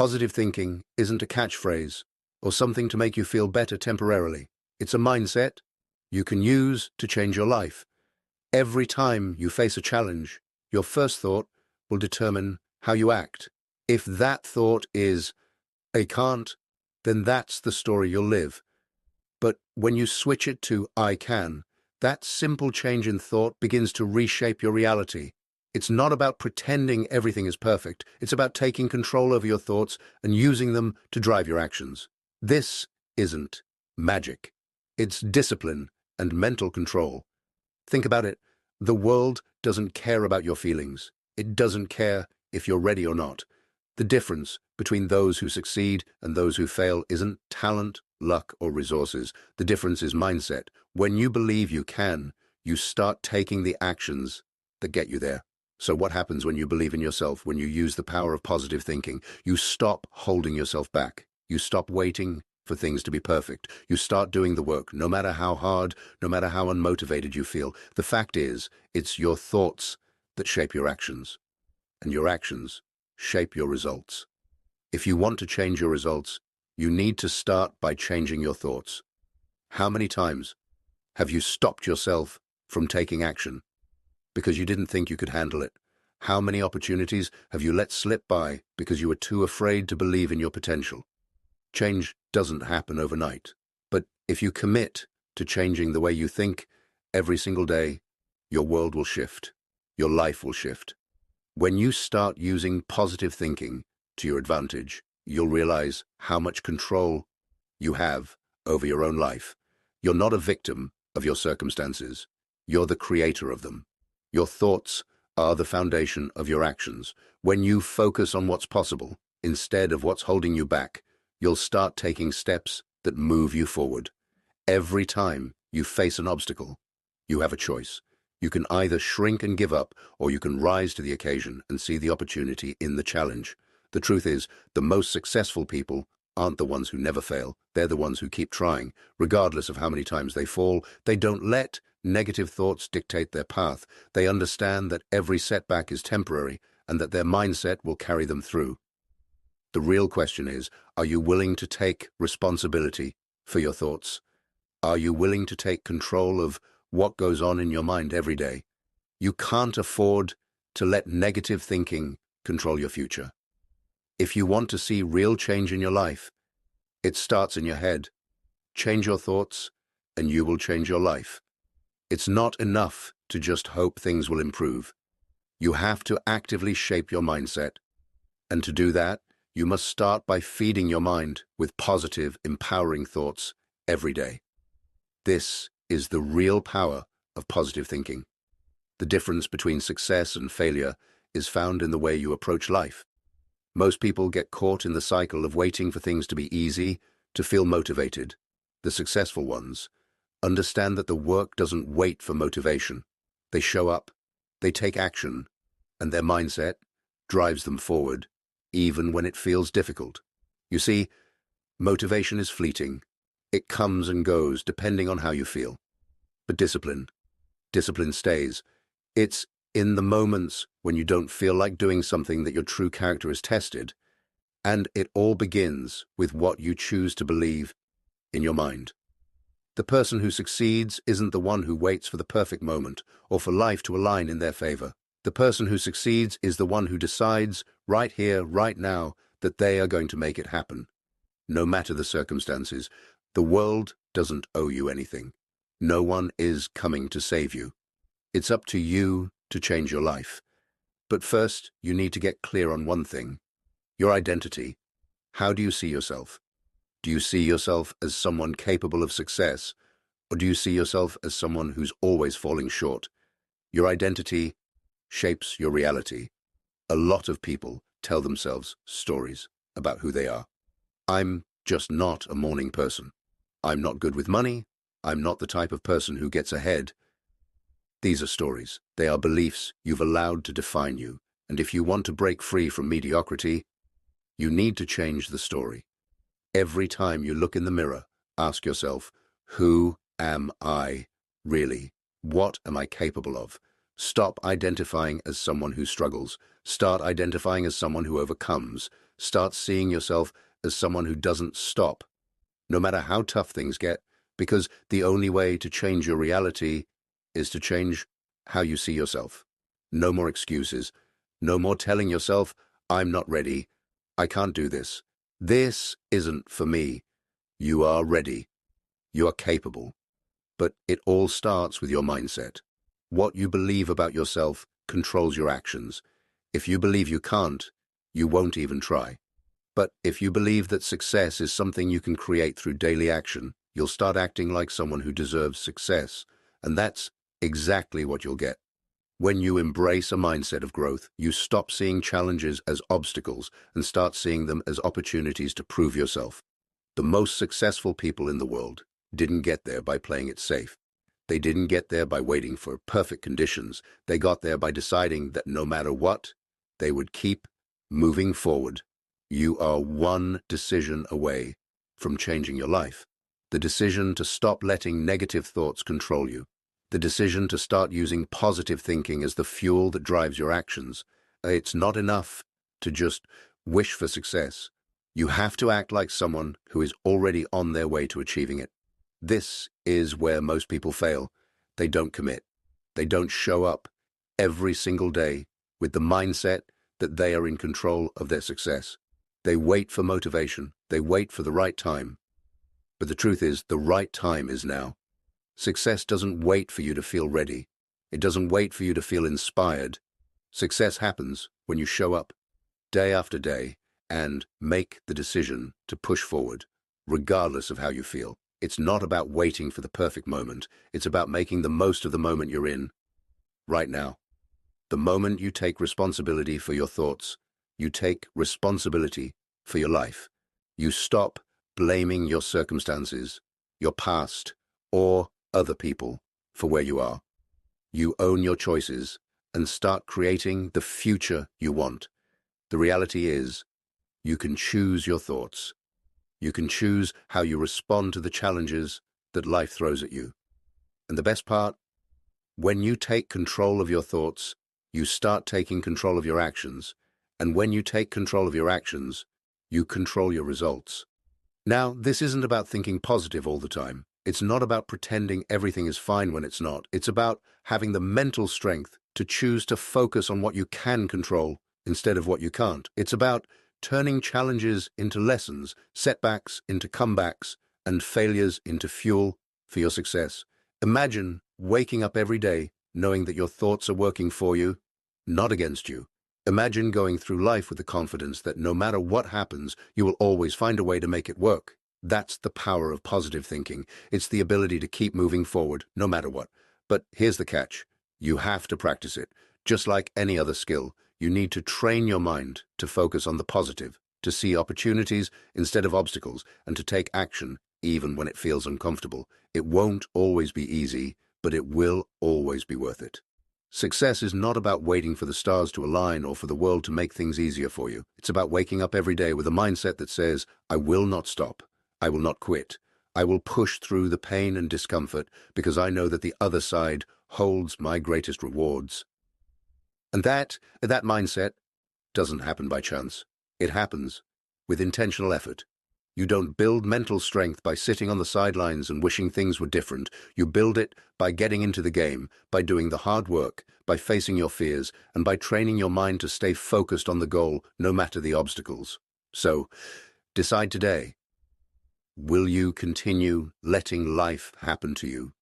Positive thinking isn't a catchphrase or something to make you feel better temporarily. It's a mindset you can use to change your life. Every time you face a challenge, your first thought will determine how you act. If that thought is, "I can't," then that's the story you'll live. But when you switch it to "I can," that simple change in thought begins to reshape your reality. It's not about pretending everything is perfect. It's about taking control over your thoughts and using them to drive your actions. This isn't magic. It's discipline and mental control. Think about it. The world doesn't care about your feelings. It doesn't care if you're ready or not. The difference between those who succeed and those who fail isn't talent, luck, or resources. The difference is mindset. When you believe you can, you start taking the actions that get you there. So what happens when you believe in yourself, when you use the power of positive thinking? You stop holding yourself back. You stop waiting for things to be perfect. You start doing the work, no matter how hard, no matter how unmotivated you feel. The fact is, it's your thoughts that shape your actions, and your actions shape your results. If you want to change your results, you need to start by changing your thoughts. How many times have you stopped yourself from taking action because you didn't think you could handle it? How many opportunities have you let slip by because you were too afraid to believe in your potential? Change doesn't happen overnight, but if you commit to changing the way you think every single day, your world will shift. Your life will shift. When you start using positive thinking to your advantage, you'll realize how much control you have over your own life. You're not a victim of your circumstances. You're the creator of them. Your thoughts are the foundation of your actions. When you focus on what's possible instead of what's holding you back, you'll start taking steps that move you forward. Every time you face an obstacle, you have a choice. You can either shrink and give up, or you can rise to the occasion and see the opportunity in the challenge. The truth is, the most successful people aren't the ones who never fail. They're the ones who keep trying, regardless of how many times they fall. They don't let negative thoughts dictate their path. They understand that every setback is temporary and that their mindset will carry them through. The real question is, are you willing to take responsibility for your thoughts? Are you willing to take control of what goes on in your mind every day? You can't afford to let negative thinking control your future. If you want to see real change in your life, it starts in your head. Change your thoughts, and you will change your life. It's not enough to just hope things will improve. You have to actively shape your mindset. And to do that, you must start by feeding your mind with positive, empowering thoughts every day. This is the real power of positive thinking. The difference between success and failure is found in the way you approach life. Most people get caught in the cycle of waiting for things to be easy, to feel motivated. The successful ones understand that the work doesn't wait for motivation. They show up, they take action, and their mindset drives them forward, even when it feels difficult. You see, motivation is fleeting. It comes and goes depending on how you feel. But discipline stays. It's in the moments when you don't feel like doing something that your true character is tested. And it all begins with what you choose to believe in your mind. The person who succeeds isn't the one who waits for the perfect moment or for life to align in their favor. The person who succeeds is the one who decides right here, right now, that they are going to make it happen. No matter the circumstances, the world doesn't owe you anything. No one is coming to save you. It's up to you to change your life. But first, you need to get clear on one thing: your identity. How do you see yourself? Do you see yourself as someone capable of success, or do you see yourself as someone who's always falling short? Your identity shapes your reality. A lot of people tell themselves stories about who they are. I'm just not a morning person. I'm not good with money. I'm not the type of person who gets ahead. These are stories. They are beliefs you've allowed to define you. And if you want to break free from mediocrity, you need to change the story. Every time you look in the mirror, ask yourself, who am I really? What am I capable of? Stop identifying as someone who struggles. Start identifying as someone who overcomes. Start seeing yourself as someone who doesn't stop, no matter how tough things get, because the only way to change your reality is to change how you see yourself. No more excuses. No more telling yourself, I'm not ready. I can't do this. This isn't for me. You are ready. You are capable. But it all starts with your mindset. What you believe about yourself controls your actions. If you believe you can't, you won't even try. But if you believe that success is something you can create through daily action, you'll start acting like someone who deserves success. And that's exactly what you'll get. When you embrace a mindset of growth, you stop seeing challenges as obstacles and start seeing them as opportunities to prove yourself. The most successful people in the world didn't get there by playing it safe. They didn't get there by waiting for perfect conditions. They got there by deciding that no matter what, they would keep moving forward. You are one decision away from changing your life. The decision to stop letting negative thoughts control you. The decision to start using positive thinking as the fuel that drives your actions. It's not enough to just wish for success. You have to act like someone who is already on their way to achieving it. This is where most people fail. They don't commit. They don't show up every single day with the mindset that they are in control of their success. They wait for motivation. They wait for the right time. But the truth is, the right time is now. Success doesn't wait for you to feel ready. It doesn't wait for you to feel inspired. Success happens when you show up day after day and make the decision to push forward, regardless of how you feel. It's not about waiting for the perfect moment. It's about making the most of the moment you're in right now. The moment you take responsibility for your thoughts, you take responsibility for your life. You stop blaming your circumstances, your past, or other people for where you are. You own your choices and start creating the future you want. The reality is, you can choose your thoughts. You can choose how you respond to the challenges that life throws at you. And the best part, when you take control of your thoughts, you start taking control of your actions. And when you take control of your actions, you control your results. Now, this isn't about thinking positive all the time. It's not about pretending everything is fine when it's not. It's about having the mental strength to choose to focus on what you can control instead of what you can't. It's about turning challenges into lessons, setbacks into comebacks, and failures into fuel for your success. Imagine waking up every day knowing that your thoughts are working for you, not against you. Imagine going through life with the confidence that no matter what happens, you will always find a way to make it work. That's the power of positive thinking. It's the ability to keep moving forward, no matter what. But here's the catch. You have to practice it. Just like any other skill, you need to train your mind to focus on the positive, to see opportunities instead of obstacles, and to take action even when it feels uncomfortable. It won't always be easy, but it will always be worth it. Success is not about waiting for the stars to align or for the world to make things easier for you. It's about waking up every day with a mindset that says, I will not stop. I will not quit. I will push through the pain and discomfort because I know that the other side holds my greatest rewards. And that mindset doesn't happen by chance. It happens with intentional effort. You don't build mental strength by sitting on the sidelines and wishing things were different. You build it by getting into the game, by doing the hard work, by facing your fears, and by training your mind to stay focused on the goal, no matter the obstacles. So, decide today. Will you continue letting life happen to you,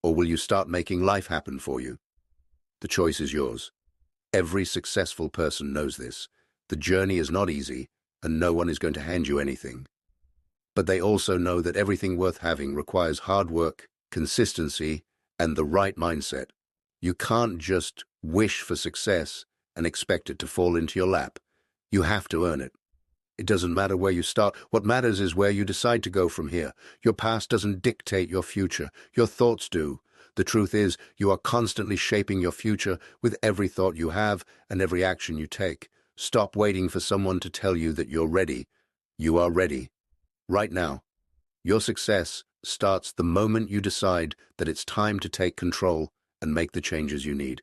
or will you start making life happen for you? The choice is yours. Every successful person knows this. The journey is not easy, and no one is going to hand you anything. But they also know that everything worth having requires hard work, consistency, and the right mindset. You can't just wish for success and expect it to fall into your lap. You have to earn it. It doesn't matter where you start. What matters is where you decide to go from here. Your past doesn't dictate your future. Your thoughts do. The truth is, you are constantly shaping your future with every thought you have and every action you take. Stop waiting for someone to tell you that you're ready. You are ready. Right now. Your success starts the moment you decide that it's time to take control and make the changes you need.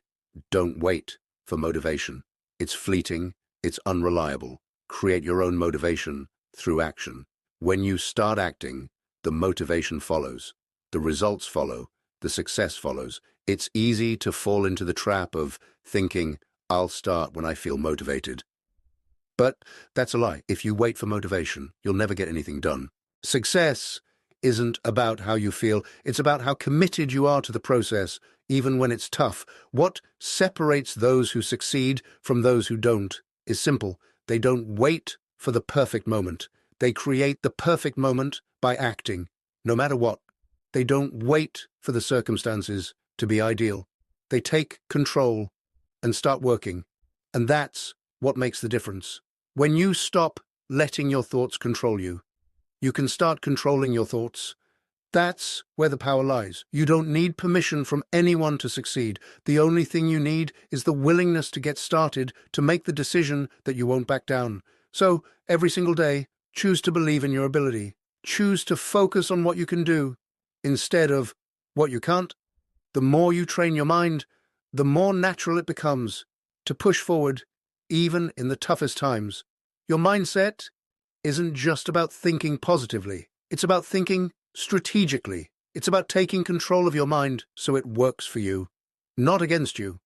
Don't wait for motivation. It's fleeting. It's unreliable. Create your own motivation through action. When you start acting, the motivation follows. The results follow. The success follows. It's easy to fall into the trap of thinking, I'll start when I feel motivated. But that's a lie. If you wait for motivation, you'll never get anything done. Success isn't about how you feel. It's about how committed you are to the process, even when it's tough. What separates those who succeed from those who don't is simple. They don't wait for the perfect moment. They create the perfect moment by acting, no matter what. They don't wait for the circumstances to be ideal. They take control and start working. And that's what makes the difference. When you stop letting your thoughts control you, you can start controlling your thoughts. That's where the power lies. You don't need permission from anyone to succeed. The only thing you need is the willingness to get started, to make the decision that you won't back down. So, every single day, choose to believe in your ability. Choose to focus on what you can do instead of what you can't. The more you train your mind, the more natural it becomes to push forward, even in the toughest times. Your mindset isn't just about thinking positively. It's about thinking strategically. It's about taking control of your mind so it works for you, not against you.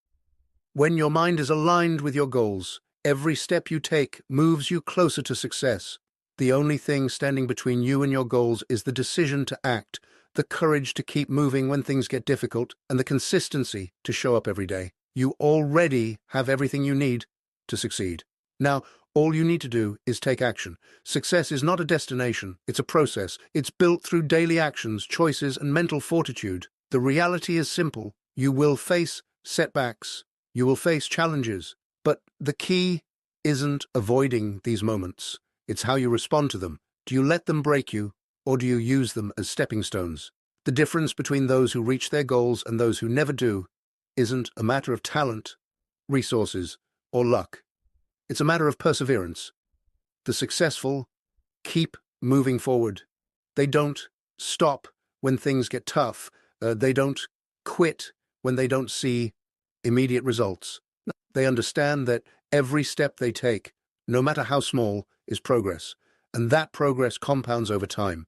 When your mind is aligned with your goals, every step you take moves you closer to success. The only thing standing between you and your goals is the decision to act, the courage to keep moving when things get difficult, and the consistency to show up every day. You already have everything you need to succeed. Now, all you need to do is take action. Success is not a destination, it's a process. It's built through daily actions, choices, and mental fortitude. The reality is simple. You will face setbacks. You will face challenges. But the key isn't avoiding these moments. It's how you respond to them. Do you let them break you, or do you use them as stepping stones? The difference between those who reach their goals and those who never do isn't a matter of talent, resources, or luck. It's a matter of perseverance. The successful keep moving forward. They don't stop when things get tough. They don't quit when they don't see immediate results. They understand that every step they take, no matter how small, is progress, and that progress compounds over time.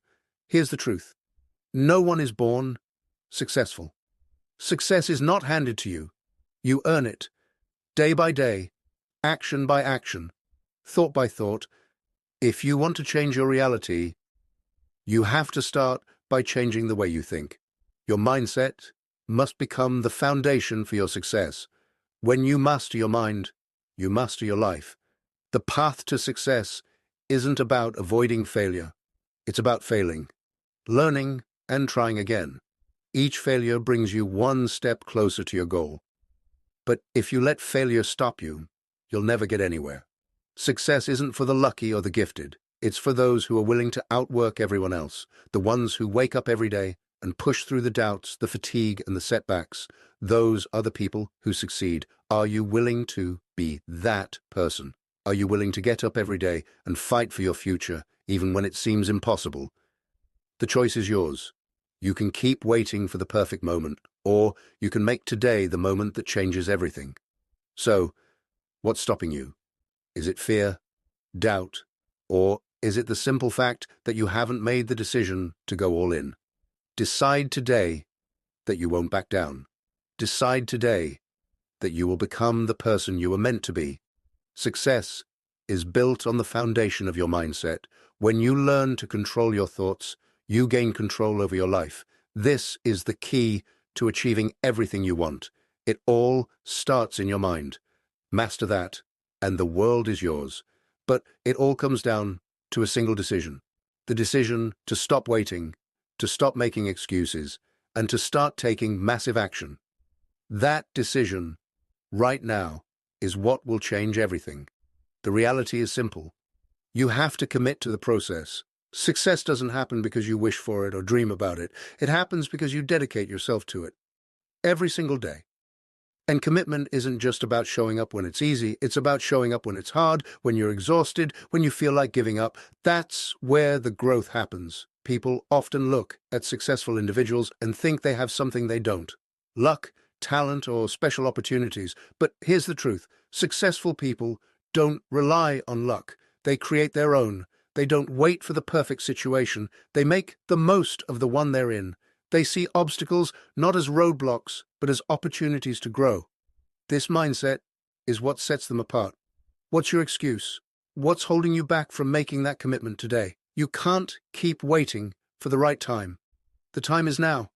Here's the truth. No one is born successful. Success is not handed to you. You earn it, day by day, action by action, thought by thought. If you want to change your reality, you have to start by changing the way you think. Your mindset must become the foundation for your success. When you master your mind, you master your life. The path to success isn't about avoiding failure. It's about failing, learning, and trying again. Each failure brings you one step closer to your goal. But if you let failure stop you, you'll never get anywhere. Success isn't for the lucky or the gifted. It's for those who are willing to outwork everyone else, the ones who wake up every day and push through the doubts, the fatigue, and the setbacks. Those are the people who succeed. Are you willing to be that person? Are you willing to get up every day and fight for your future, even when it seems impossible? The choice is yours. You can keep waiting for the perfect moment, or you can make today the moment that changes everything. So, what's stopping you? Is it fear, doubt, or is it the simple fact that you haven't made the decision to go all in? Decide today that you won't back down. Decide today that you will become the person you were meant to be. Success is built on the foundation of your mindset. When you learn to control your thoughts, you gain control over your life. This is the key to achieving everything you want. It all starts in your mind. Master that, and the world is yours. But it all comes down to a single decision. The decision to stop waiting, to stop making excuses, and to start taking massive action. That decision, right now, is what will change everything. The reality is simple. You have to commit to the process. Success doesn't happen because you wish for it or dream about it. It happens because you dedicate yourself to it every single day. And commitment isn't just about showing up when it's easy. It's about showing up when it's hard, when you're exhausted, when you feel like giving up. That's where the growth happens. People often look at successful individuals and think they have something they don't. Luck, talent, or special opportunities. But here's the truth. Successful people don't rely on luck. They create their own. They don't wait for the perfect situation. They make the most of the one they're in. They see obstacles not as roadblocks, but as opportunities to grow. This mindset is what sets them apart. What's your excuse? What's holding you back from making that commitment today? You can't keep waiting for the right time. The time is now.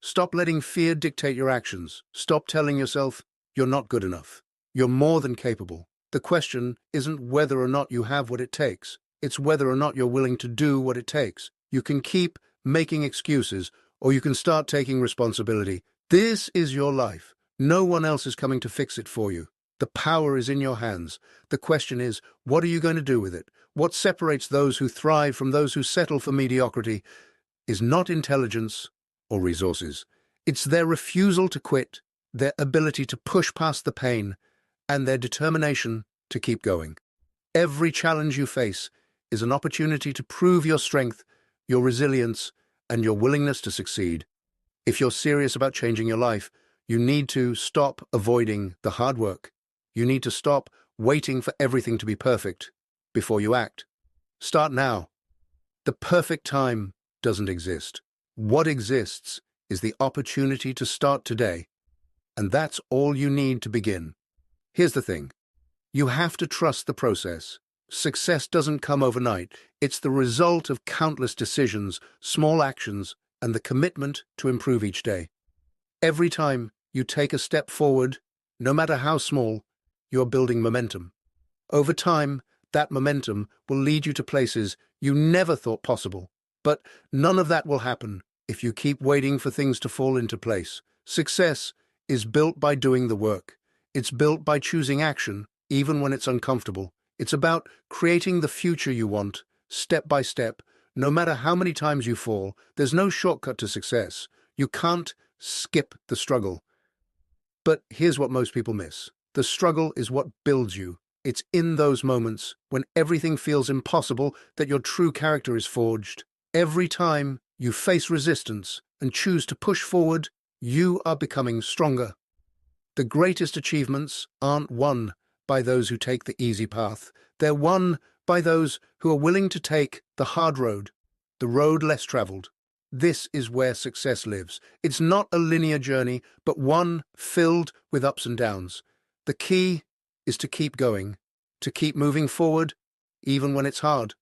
Stop letting fear dictate your actions. Stop telling yourself you're not good enough. You're more than capable. The question isn't whether or not you have what it takes. It's whether or not you're willing to do what it takes. You can keep making excuses, or you can start taking responsibility. This is your life. No one else is coming to fix it for you. The power is in your hands. The question is, what are you going to do with it? What separates those who thrive from those who settle for mediocrity is not intelligence or resources. It's their refusal to quit, their ability to push past the pain, and their determination to keep going. Every challenge you face is an opportunity to prove your strength, your resilience, and your willingness to succeed. If you're serious about changing your life, you need to stop avoiding the hard work. You need to stop waiting for everything to be perfect before you act. Start now. The perfect time doesn't exist. What exists is the opportunity to start today, and that's all you need to begin. Here's the thing. You have to trust the process. Success doesn't come overnight. It's the result of countless decisions, small actions, and the commitment to improve each day. Every time you take a step forward, no matter how small, you're building momentum. Over time, that momentum will lead you to places you never thought possible. But none of that will happen if you keep waiting for things to fall into place. Success is built by doing the work. It's built by choosing action, even when it's uncomfortable. It's about creating the future you want, step by step. No matter how many times you fall, there's no shortcut to success. You can't skip the struggle. But here's what most people miss. The struggle is what builds you. It's in those moments when everything feels impossible that your true character is forged. Every time you face resistance and choose to push forward, you are becoming stronger. The greatest achievements aren't won by those who take the easy path. They're won by those who are willing to take the hard road, the road less traveled. This is where success lives. It's not a linear journey, but one filled with ups and downs. The key is to keep going, to keep moving forward, even when it's hard.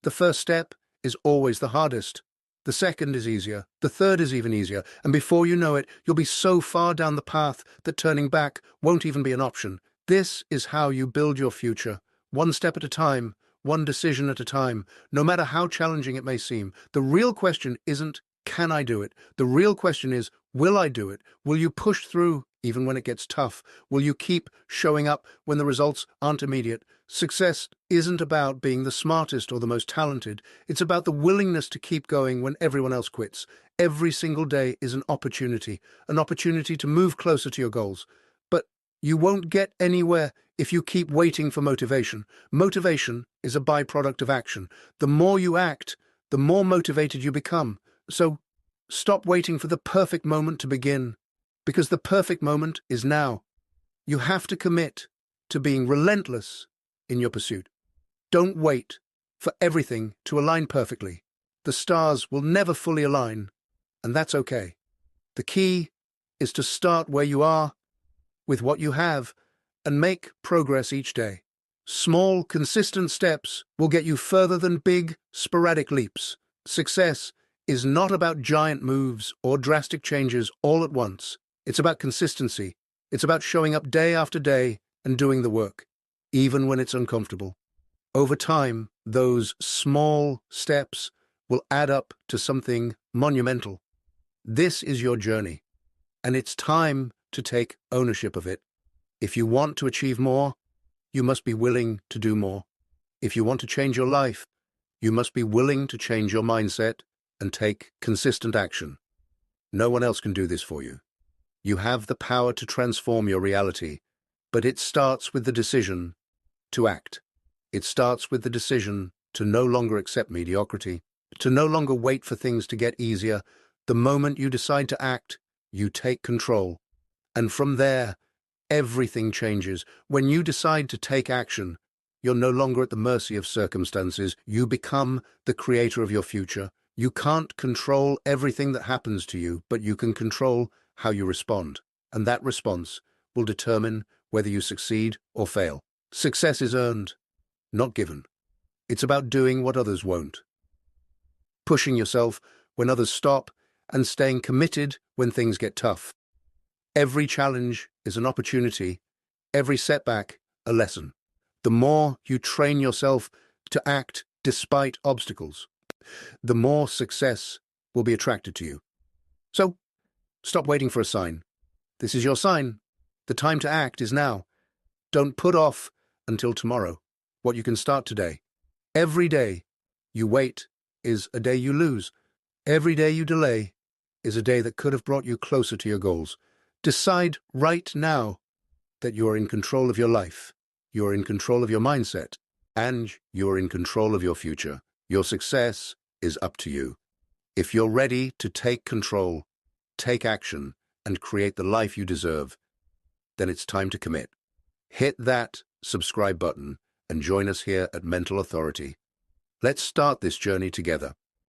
The first step is always the hardest. The second is easier. The third is even easier. And before you know it, you'll be so far down the path that turning back won't even be an option. This is how you build your future. One step at a time, one decision at a time, no matter how challenging it may seem. The real question isn't, can I do it? The real question is, will I do it? Will you push through even when it gets tough? Will you keep showing up when the results aren't immediate? Success isn't about being the smartest or the most talented. It's about the willingness to keep going when everyone else quits. Every single day is an opportunity to move closer to your goals. But you won't get anywhere if you keep waiting for motivation. Motivation is a byproduct of action. The more you act, the more motivated you become. So stop waiting for the perfect moment to begin, because the perfect moment is now. You have to commit to being relentless in your pursuit. Don't wait for everything to align perfectly. The stars will never fully align, and that's okay. The key is to start where you are, with what you have, and make progress each day. Small, consistent steps will get you further than big, sporadic leaps. Success is not about giant moves or drastic changes all at once. It's about consistency. It's about showing up day after day and doing the work, even when it's uncomfortable. Over time, those small steps will add up to something monumental. This is your journey, and it's time to take ownership of it. If you want to achieve more, you must be willing to do more. If you want to change your life, you must be willing to change your mindset and take consistent action. No one else can do this for you. You have the power to transform your reality, but it starts with the decision to act. It starts with the decision to no longer accept mediocrity, to no longer wait for things to get easier. The moment you decide to act, you take control. And from there, everything changes. When you decide to take action, You're no longer at the mercy of circumstances. You become the creator of your future. You can't control everything that happens to you, but you can control how you respond. And that response will determine whether you succeed or fail. Success is earned, not given. It's about doing what others won't, pushing yourself when others stop, and staying committed when things get tough. Every challenge is an opportunity, every setback a lesson. The more you train yourself to act despite obstacles, the more success will be attracted to you. So, stop waiting for a sign. This is your sign. The time to act is now. Don't put off until tomorrow what you can start today. Every day you wait is a day you lose. Every day you delay is a day that could have brought you closer to your goals. Decide right now that you are in control of your life, you are in control of your mindset, and you are in control of your future. Your success is up to you. If you're ready to take control, take action, and create the life you deserve, then it's time to commit. Hit that subscribe button and join us here at Mental Authority. Let's start this journey together.